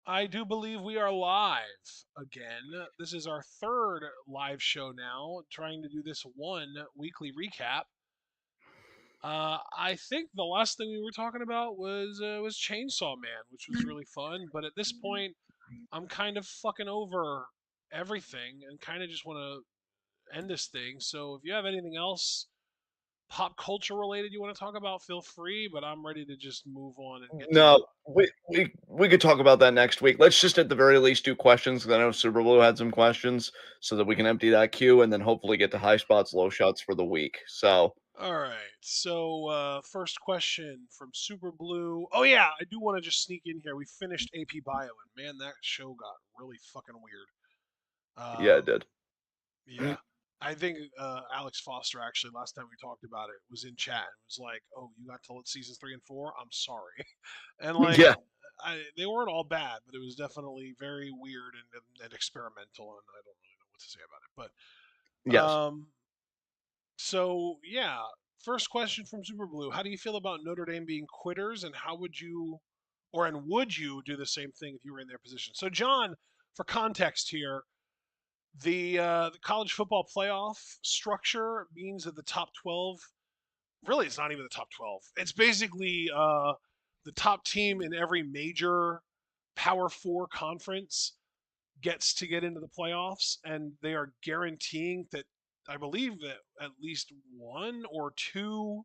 I do believe we are live again. This is our third live show now, trying to do this one weekly recap. I think the last thing we were talking about was Chainsaw Man, which was really fun. But at this point, I'm kind of fucking over everything and kind of just want to end this thing. So if you have anything else pop culture related you want to talk about, feel free. But I'm ready to just move on and get to the. No, we could talk about that next week. Let's just at the very least do questions because I know Super Blue had some questions, so that we can empty that queue and then hopefully get to high spots, low shots for the week. So All right. So, first question from Super Blue. Oh yeah, I do want to just sneak in here. We finished AP Bio, and man, that show got really fucking weird. yeah, it Um, did. yeah, I think Alex Foster actually last time we talked about it was in chat and was like, "Oh, you got to seasons 3 and 4. I'm sorry," and like, Yeah. they weren't all bad, but it was definitely very weird and experimental, and I don't really know what to say about it. But Yes. so yeah, first question from Super Blue: how do you feel about Notre Dame being quitters, and how would you, and would you do the same thing if you were in their position? So, John, for context here, the college football playoff structure means that the top 12, really, it's not even the top 12. It's basically the top team in every major Power Four conference gets to get into the playoffs, and they are guaranteeing that I believe that at least one or two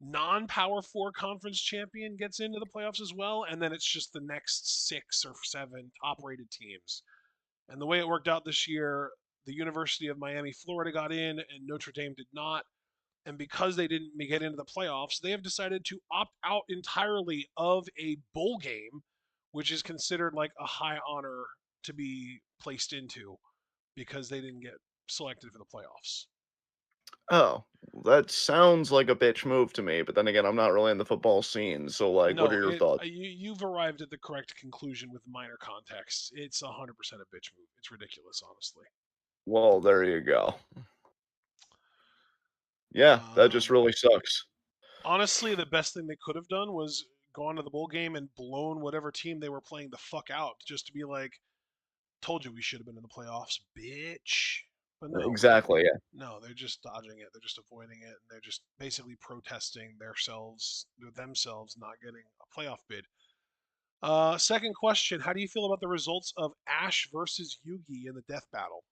non-power four conference champion gets into the playoffs as well, and then it's just the next 6 or 7 top-rated teams. And the way it worked out this year, the University of Miami, Florida got in, and Notre Dame did not. And because they didn't get into the playoffs, they have decided to opt out entirely of a bowl game, which is considered like a high honor to be placed into because they didn't get selected for the playoffs. Oh, that sounds like a bitch move to me. But then again, I'm not really in the football scene. So, like, what are No, your thoughts? you've arrived at the correct conclusion with minor context. It's 100% a bitch move. It's ridiculous, honestly. Well, there you go. Yeah, that just Um, really sucks. Honestly, the best thing they could have done was gone to the bowl game and blown whatever team they were playing the fuck out, just to be like, "Told you we should have been in the playoffs, bitch." But no, Exactly. Yeah. no, they're just dodging it. They're just avoiding it, and they're just basically protesting themselves not getting a playoff bid. Second question: how do you feel about the results of Ash versus Yugi in the death battle?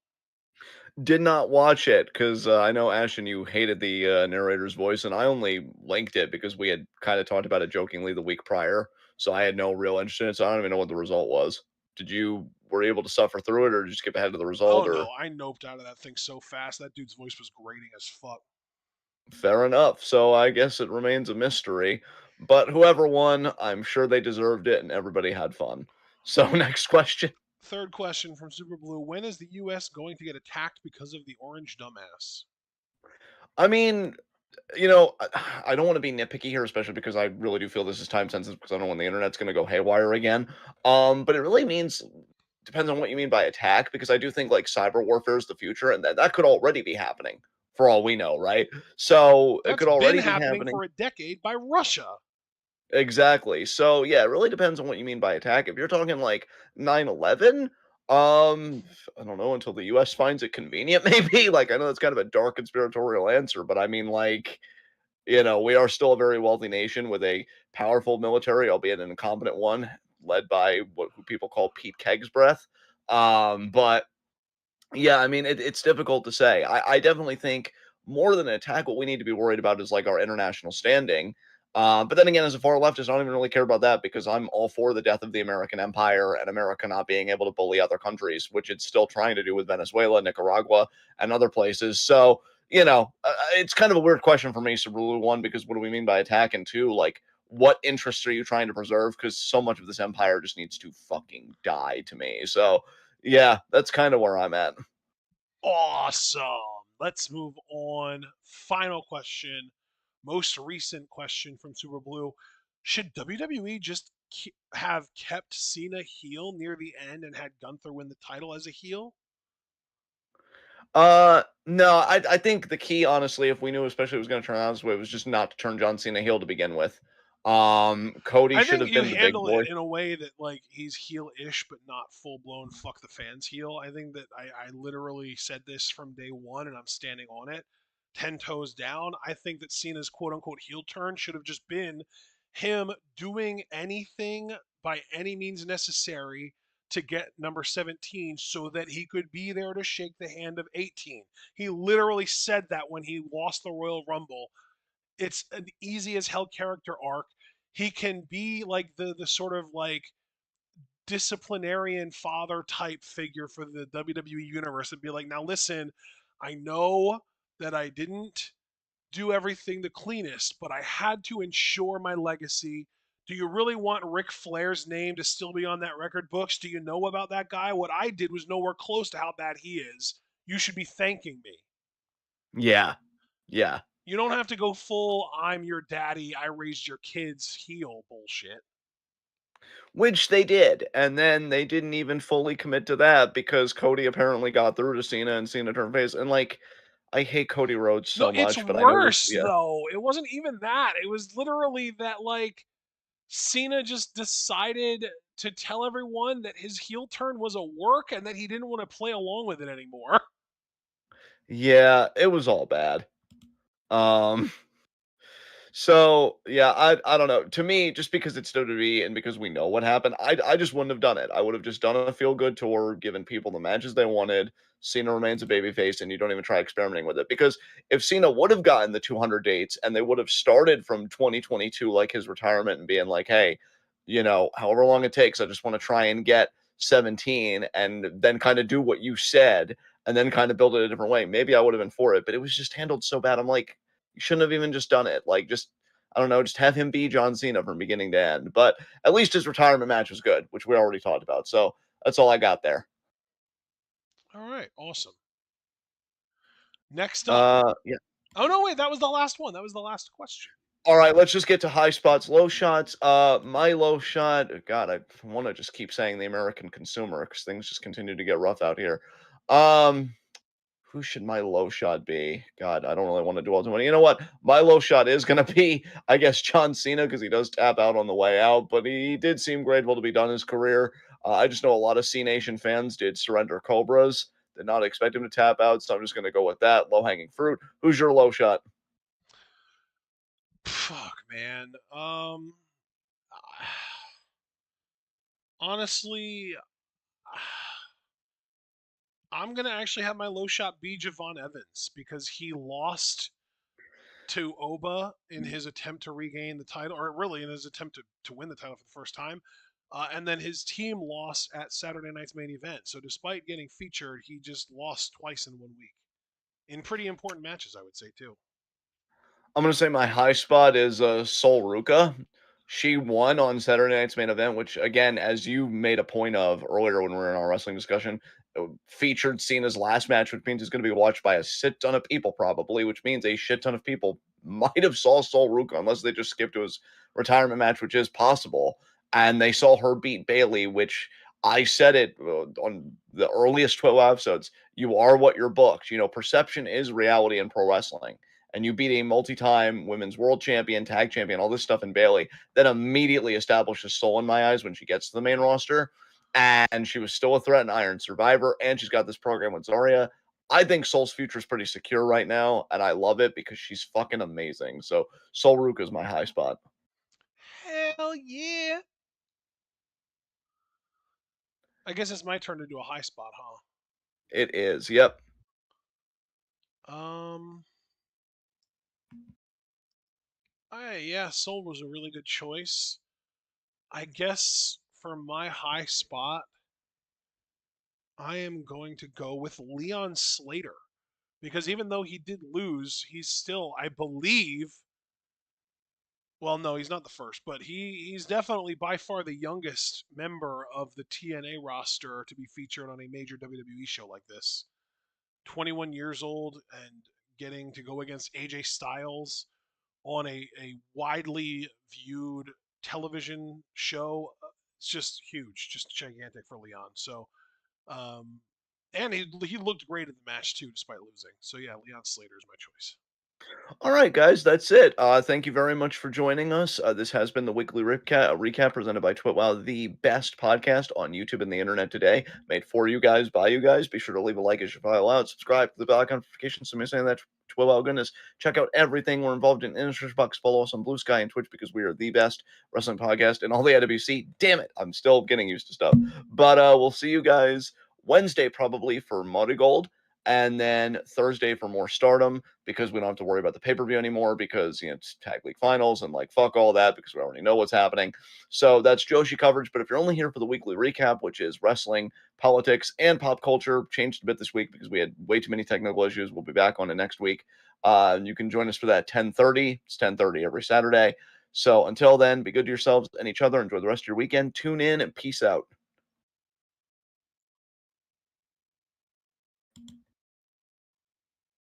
Did not watch it because I know, Ashton, you hated the, narrator's voice, and I only linked it because we had kinda talked about it jokingly the week prior, so I had no real interest in it, so I don't even know what the result was. Did you were you able to suffer through it, or did you skip ahead to the Oh result, no, or I noped out of that thing so fast. That dude's voice was grating as fuck. fair enough, so I guess it remains a mystery, but whoever won, I'm sure they deserved it and everybody had fun. So, next question. Third question from Super Blue: when is the U.S. going to get attacked because of the orange dumbass? I mean, I don't wanna be nitpicky here, especially because I really do feel this is time sensitive because I don't know when the internet's gonna go haywire again. But it really means depends on what you mean by attack, because I do think like cyber warfare is the future, and that could already be happening for all we know, right? So it That's could been already be happening happening. for a decade by Russia. Exactly. So yeah, it really depends on what you mean by attack. If you're talking like 9/11, I don't know until the US finds it convenient, maybe. Like I know that's kind of a dark conspiratorial answer, but I mean like we are still a very wealthy nation with a powerful military, albeit an incompetent one, led by who people call Pete Keg's breath. But yeah, I mean, it's difficult to say. I definitely think more than an attack, what we need to be worried about is like our international standing. But then again, as a far leftist, I don't even really care about that because I'm all for the death of the American empire and America not being able to bully other countries, which it's still trying to do with Venezuela, Nicaragua, and other places. So, it's kind of a weird question for me, Cerebral One, because what do we mean by attack? And two, like, what interests are you trying to preserve? Because so much of this empire just needs to fucking die to me. So, yeah, that's kind of where I'm at. Awesome. Let's move on. Final question. Most recent question from Super Blue. Should WWE just have kept Cena heel near the end and had Gunther win the title as a heel? No, I think the key, honestly, if we knew especially it was going to turn out this way, was just not to turn John Cena heel to begin with. Cody I should think have you been the big handle it boy. in a way that like he's heel-ish, but not full-blown fuck the fans heel. I think that I literally said this from day one, and I'm standing on it, 10 toes down. I think that Cena's quote-unquote heel turn should have just been him doing anything by any means necessary to get number 17 so that he could be there to shake the hand of 18. He literally said that when he lost the Royal Rumble. It's an easy as hell character arc. He can be like the sort of like disciplinarian father type figure for the WWE universe and be like, now listen, I know that I didn't do everything the cleanest, but I had to ensure my legacy. Do you really want Ric Flair's name to still be on that record books? Do you know about that guy? What I did was nowhere close to how bad he is. You should be thanking me. Yeah. Yeah. You don't have to go full I'm your daddy, I raised your kids heel bullshit. Which they did, and then they didn't even fully commit to that because Cody apparently got through to Cena and Cena turned face, and, like, I hate Cody Rhodes No, so it's much, but I know there's worse yeah. though. It wasn't even that. It was literally that like Cena just decided to tell everyone that his heel turn was a work and that he didn't want to play along with it anymore. Yeah, it was all bad. Um So, yeah, I don't know. To me, just because it's WWE and because we know what happened, I just wouldn't have done it. I would have just done a feel good tour, given people the matches they wanted. Cena remains a babyface, and you don't even try experimenting with it. Because if Cena would have gotten the 200 dates and they would have started from 2022, like his retirement, and being like, hey, however long it takes, I just want to try and get 17 and then kind of do what you said and then kind of build it a different way. Maybe I would have been for it, but it was just handled so bad. I'm like, you shouldn't have even just done it. Like, just I don't know, just have him be John Cena from beginning to end. But at least his retirement match was good, which we already talked about. So that's all I got there. All right, awesome. Next up. Yeah. Oh no, wait, that was the last one. That was the last question. All right, let's just get to high spots, low shots. My low shot, God, I want to just keep saying the American consumer because things just continue to get rough out here. Um, Who should my low shot be? God, I don't really want to do all too many. You know what? My low shot is going to be, I guess, John Cena because he does tap out on the way out, but he did seem grateful to be done his career. I just know a lot of C Nation fans did surrender Cobras, did not expect him to tap out, so I'm just going to go with that. Low hanging fruit. Who's your low shot? Fuck, man. Honestly, I'm gonna actually have my low shot be Javon Evans because he lost to Oba in his attempt to regain the title, or really in his attempt to win the title for the first time. And then his team lost at Saturday night's main event. So despite getting featured, he just lost twice in 1 week in pretty important matches, I would say too. I'm gonna say my high spot is Sol Ruka. She won on Saturday night's main event, which again, as you made a point of earlier when we were in our wrestling discussion, featured Cena's last match, which means it's going to be watched by a shit ton of people, probably, which means a shit ton of people might have saw Sol Ruka unless they just skipped to his retirement match, which is possible, and they saw her beat Bailey, which I said it on the earliest 12 episodes. You are what you're booked. Perception is reality in pro wrestling and you beat a multi-time women's world champion, tag champion, all this stuff in Bailey, that immediately establishes Soul in my eyes when she gets to the main roster. And she was still a threat in Iron Survivor, and she's got this program with Zarya. I think Soul's future is pretty secure right now, and I love it because she's fucking amazing. So Soul Rook is my high spot. Hell yeah! I guess it's my turn to do a high spot, huh? It is. Yep. Um, yeah, Soul was a really good choice. I guess for my high spot, I am going to go with Leon Slater because even though he did lose, he's still, I believe, well, no, he's not the first, but he's definitely by far the youngest member of the TNA roster to be featured on a major WWE show like this. 21 years old and getting to go against AJ Styles on a widely viewed television show. It's just huge, just gigantic for Leon. So, um, and he looked great in the match too, despite losing. So yeah, Leon Slater is my choice. All right, guys, that's it. Thank you very much for joining us. This has been the weekly recap presented by TWitWoW, the best podcast on YouTube and the internet today, made for you guys, by you guys. Be sure to leave a like as you file out, subscribe to the bell icon notifications so you're saying that TWitWoW goodness. Check out everything we're involved in Industry Box. Follow us on Blue Sky and Twitch because we are the best wrestling podcast in all the IWC. Damn it, I'm still getting used to stuff. But we'll see you guys Wednesday probably for Muddy Gold, and then Thursday for more Stardom because we don't have to worry about the pay-per-view anymore because it's tag league finals and like fuck all that because we already know what's happening. So that's Joshi coverage. But if you're only here for the weekly recap, which is wrestling, politics, and pop culture, changed a bit this week because we had way too many technical issues. We'll be back on it next week. You can join us for that 10:30. It's 10:30 every Saturday. So until then, be good to yourselves and each other. Enjoy the rest of your weekend. Tune in and peace out.